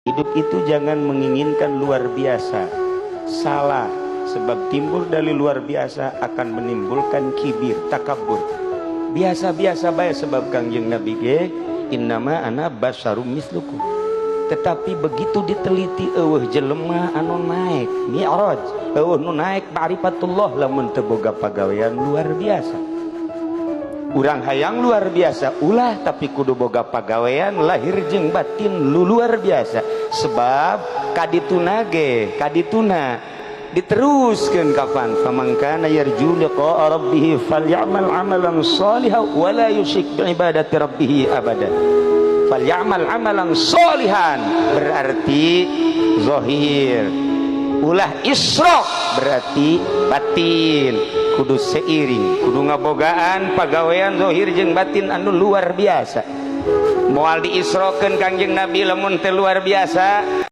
Hidup itu jangan menginginkan luar biasa, salah, sebab timbul dari luar biasa akan menimbulkan kibir, takabur. Biasa-biasa baik sebab Kangjeng Nabi ge innama ana basyarum mislukum. Tetapi begitu diteliti eueuh jelema anu naik mi'raj, eueuh nu naik ma'rifatullah lamun teu boga pagawean luar biasa. Urang hayang luar biasa ulah tapi kudu boga pagawean lahir jeung batin luar biasa. Sebab kadituna diteruskeun kapan famangkana yarju liqa rabbih falyamal amalan shalihan wa la yusyrik bi ibadati rabbih abada. Falyamal amalan shalihan berarti zahir, ulah isyraq berarti batin, kudu seiring, kudu ngabogaan pagawean zahir jeung batin anu luar biasa. Moal diisrokeun Kangjeng Nabi lamun teu luar biasa